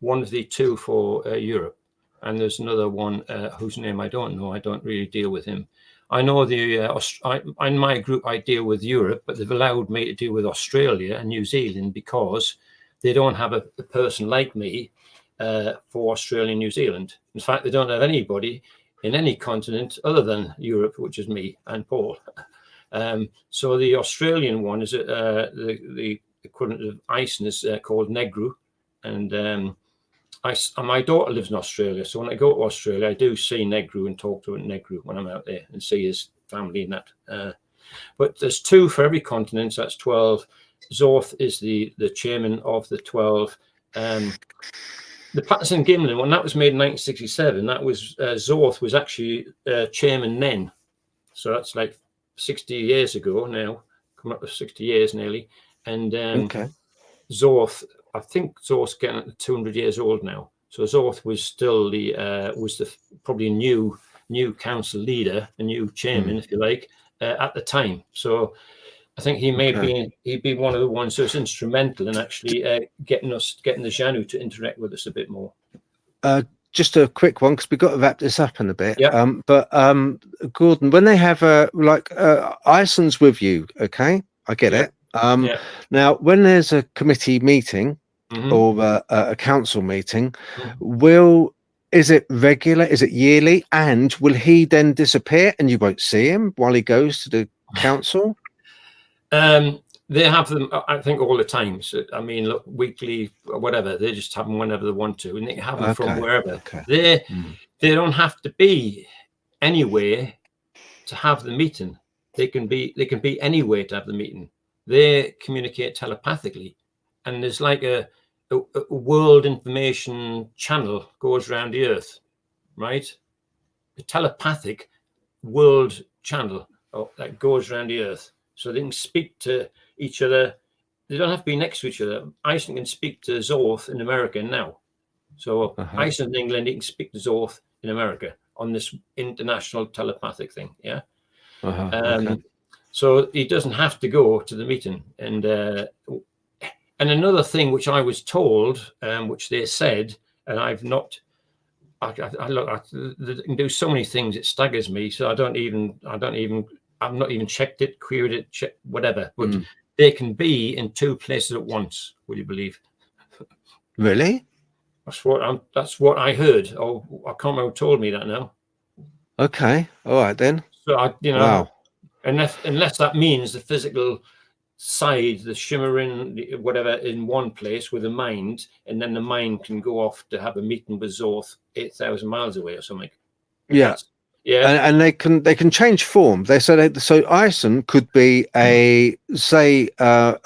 one of the 2 for Europe, and there's another one whose name I don't know. I don't really deal with him. I know in my group I deal with Europe, but they've allowed me to deal with Australia and New Zealand because they don't have a person like me for Australia and New Zealand. In fact, they don't have anybody in any continent other than Europe, which is me and Paul. So the Australian one is the equivalent of Iceland is called Negru, and my daughter lives in Australia, so when I go to Australia, I do see Negru and talk to Negru when I'm out there and see his family and that. But there's 2 for every continent, so that's 12. Zorth is the chairman of the 12. The Patterson Gimlin one, that was made in 1967. That was Zorth was actually chairman then, so that's like 60 years ago now, coming up to 60 years nearly. And Zorth, I think Zorth's getting 200 years old now. So Zorth was still probably a new council leader, a new chairman, if you like, at the time. So I think he'd be one of the ones who's instrumental in actually getting the Janu to interact with us a bit more. Just a quick one, because we've got to wrap this up in a bit. Yeah. But Gordon, when they have Iceland's with you, okay, I get it. Now, when there's a committee meeting or a council meeting, is it regular? Is it yearly? And will he then disappear and you won't see him while he goes to the council? They have them, I think, all the time. So, I mean, look, weekly or whatever. They just have them whenever they want to, and they have them from wherever. They don't have to be anywhere to have the meeting. They can be anywhere to have the meeting. They communicate telepathically, and there's like a world information channel goes around the earth, right? A telepathic world channel that goes around the earth, so they can speak to each other. They don't have to be next to each other. Iceland can speak to Zorth in America now. So Iceland and England, they can speak to Zorth in America on this international telepathic thing. Yeah. Okay. So he doesn't have to go to the meeting. And another thing which I was told, which they said, and I've not, I can do so many things, it staggers me. So I've not even checked it, queried it, whatever. But they can be in two places at once. Would you believe? Really? That's what I heard. Oh, I can't remember who told me that now. Okay. All right then. So Wow. unless that means the physical side, the shimmering, whatever, in one place with the mind, and then the mind can go off to have a meeting with Zorth 8,000 miles away or something. Yeah. Yeah. And they can change form. They said so. Ison could be a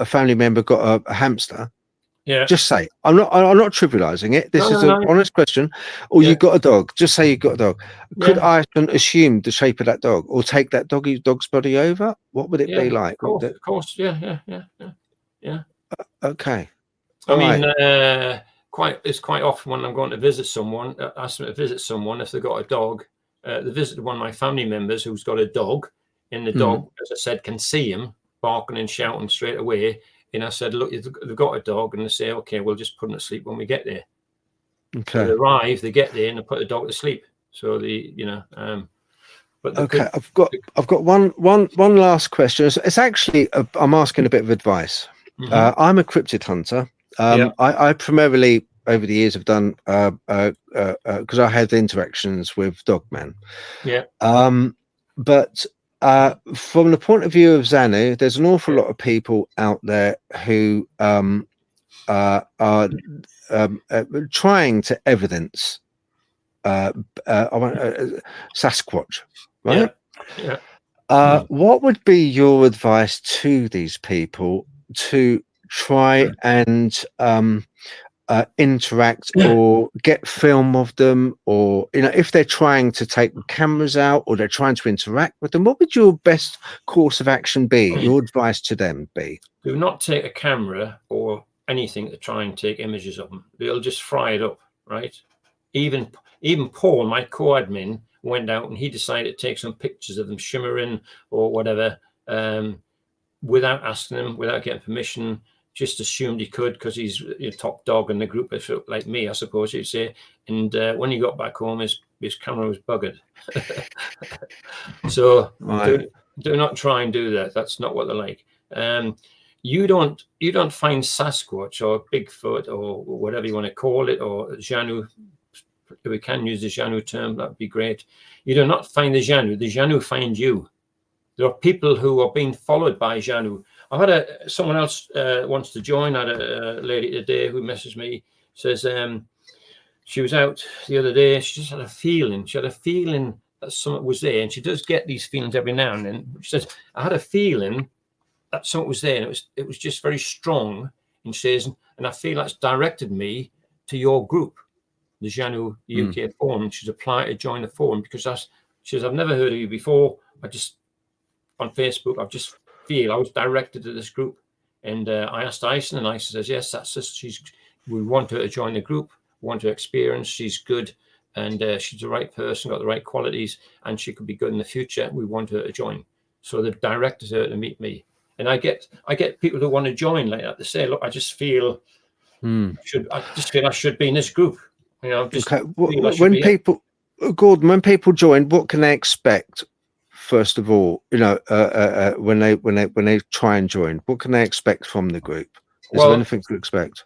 family member got a hamster. Yeah. Just say I'm not trivializing it. This is an honest question. Or you got a dog. Just say you got a dog. Could Ison assume the shape of that dog, or take that dog's body over? What would it be like? Of course. Yeah. Okay. I mean, it's quite often when I'm going to visit someone, ask them to visit someone if they've got a dog. They visited one of my family members who's got a dog, and the dog, as I said, can see him barking and shouting straight away. And I said, look, they've got a dog, and they say, okay, we'll just put him to sleep when we get there. Okay. So they arrive, they get there, and they put the dog to sleep. So but okay, I've got one last question. It's actually I'm asking a bit of advice. I'm a cryptid hunter. I primarily over the years have done because I had interactions with Dogman. Yeah. But from the point of view of Xanue, there's an awful lot of people out there who are trying to evidence Sasquatch, right? Yeah. What would be your advice to these people to try and interact or get film of them, or if they're trying to take the cameras out or they're trying to interact with them? What would your best course of action be? Your advice to them be? Do not take a camera or anything to try and take images of them. They'll just fry it up, right? Even Paul, my co-admin, went out and he decided to take some pictures of them shimmering or whatever, without asking them, without getting permission. Just assumed he could because he's a top dog in the group, like me, I suppose you'd say. And when he got back home, his camera was buggered. So do not try and do that. That's not what they're like. You don't find Sasquatch or Bigfoot or whatever you want to call it, or Janu. We can use the Janu term. That would be great. You do not find the Janu find you. There are people who are being followed by Janu. I've had someone else wants to join. I had a lady today who messaged me, says she was out the other day. She just had a feeling. She had a feeling that something was there, and she does get these feelings every now and then. She says, I had a feeling that something was there, and it was just very strong. And she says, and I feel that's directed me to your group, the Xanue UK Forum. She's applied to join the forum because she says, I've never heard of you before. On Facebook, I was directed to this group, and I asked Ison, and Ison says, yes, that's us. We want her to join the group, we want her experience. She's good, and she's the right person, got the right qualities, and she could be good in the future. We want her to join. So they've directed her to meet me, and I get people who want to join like that. They say, look, I just feel I should be in this group. Okay. Gordon, when people join, what can they expect? First of all, when they try and join, what can they expect from the group? Is there anything to expect?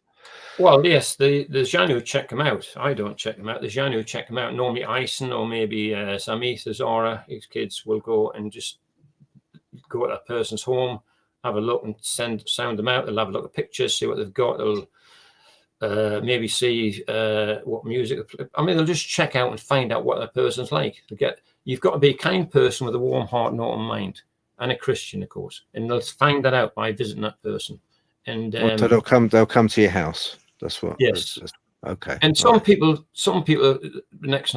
Well, yes, the Xanue check them out. I don't check them out. The Xanue check them out. Normally, Ison or maybe Samith, the Zora, his kids will go and just go to that person's home, have a look, and sound them out. They'll have a look at pictures, see what they've got. They'll maybe see what music. They'll just check out and find out what that person's like. You've got to be a kind person with a warm heart and open mind, and a Christian, of course. And they'll find that out by visiting that person. And so they'll come to your house. That's what. Yes. Okay. And some people, the next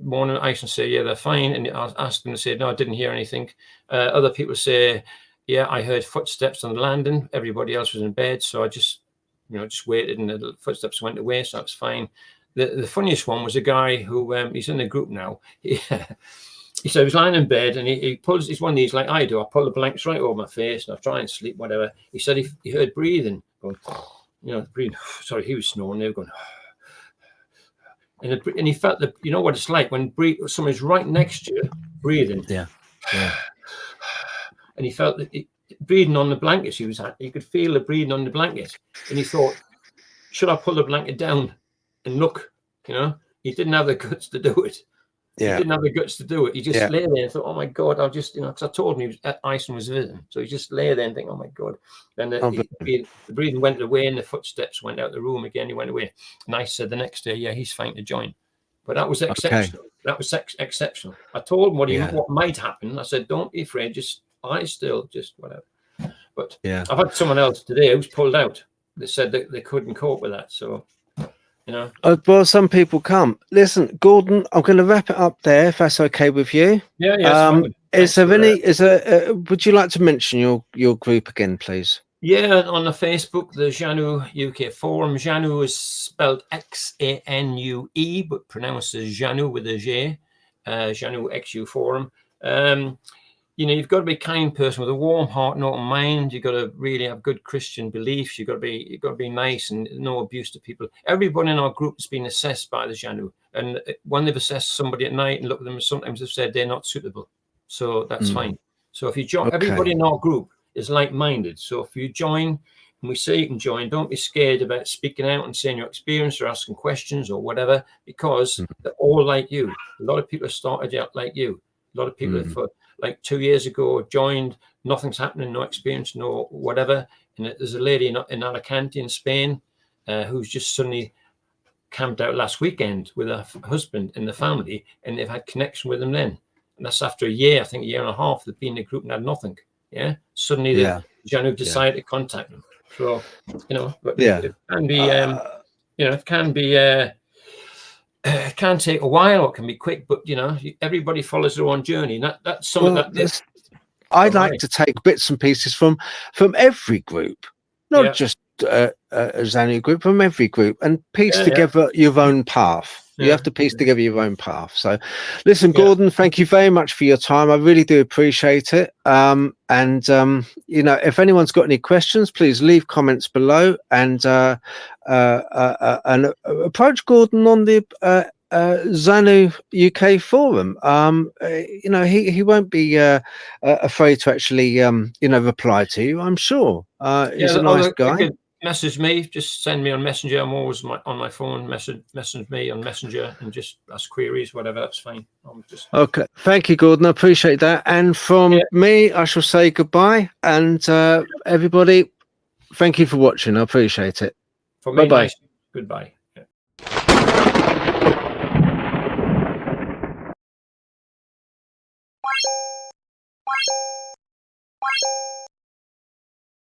morning, I can say, yeah, they're fine. And I ask them to say, no, I didn't hear anything. Other people say, yeah, I heard footsteps on the landing. Everybody else was in bed, so I just waited, and the footsteps went away, so that's fine. The funniest one was a guy who he's in the group now. he said he was lying in bed and he pulls, he's one of these like I do. I pull the blankets right over my face and I try and sleep, whatever. He said he heard breathing going, you know, breathing. Sorry, he was snoring. They were going, and he felt that, you know what it's like when someone's right next to you breathing. Yeah. And he felt that breathing on the blankets. He could feel the breathing on the blanket, and he thought, should I pull the blanket down and look? You know, he didn't have the guts to do it. Yeah. He didn't have the guts to do it. He just lay there and thought, oh my God, I'll just, you know, because I told him Iceland was visiting. So he just lay there and think, oh my God. Then the breathing went away and the footsteps went out the room again. He went away. And I said the next day, yeah, he's fine to join. But that was exceptional. Okay. That was exceptional. I told him what might happen. I said, don't be afraid. Just eye still, just whatever. But I've had someone else today who's pulled out. They said that they couldn't cope with that. So, you know. Well, some people can't. Listen, Gordon, I'm going to wrap it up there if that's okay with you. Yeah. Would you like to mention your group again, please? Yeah, on the Facebook, the Xanue UK Forum. Janu is spelled Xanue, but pronounced as Janu with a J. Xanue XU Forum. You know, you've got to be a kind person with a warm heart and open mind. You've got to really have good Christian beliefs. You've got to be nice and no abuse to people. Everybody in our group has been assessed by the Xanue, and when they've assessed somebody at night and looked at them, sometimes they've said they're not suitable. So that's fine. So if you join, everybody in our group is like-minded. So if you join, and we say you can join, don't be scared about speaking out and saying your experience or asking questions or whatever, because they're all like you. A lot of people have started out like you. A lot of people have, like 2 years ago, joined, nothing's happening, no experience, no whatever. And there's a lady in Alicante in Spain who's just suddenly camped out last weekend with her husband and the family, and they've had connection with them then. And that's after a year, I think a year and a half, they've been in a group and had nothing. Yeah. Suddenly the Janu decided to contact them. So, you know, but it can be, you know, it can be, it can take a while, or it can be quick, but you know, everybody follows their own journey. And that's something I'd like to take bits and pieces from every group, not just a Xanue group, from every group, and piece together your own path. You have to piece together your own path. So listen, Gordon, thank you very much for your time. I really do appreciate it. You know, if anyone's got any questions, please leave comments below, and approach Gordon on the Xanue UK Forum. You know, he won't be afraid to actually you know, reply to you, I'm sure. He's a nice guy. Message me, just send me on Messenger. I'm always on my phone. Message me on Messenger and just ask queries, whatever. That's fine. Okay, thank you, Gordon. I appreciate that. And from me, I shall say goodbye. And everybody, thank you for watching. I appreciate it. Bye bye. Nice. Goodbye. Yeah.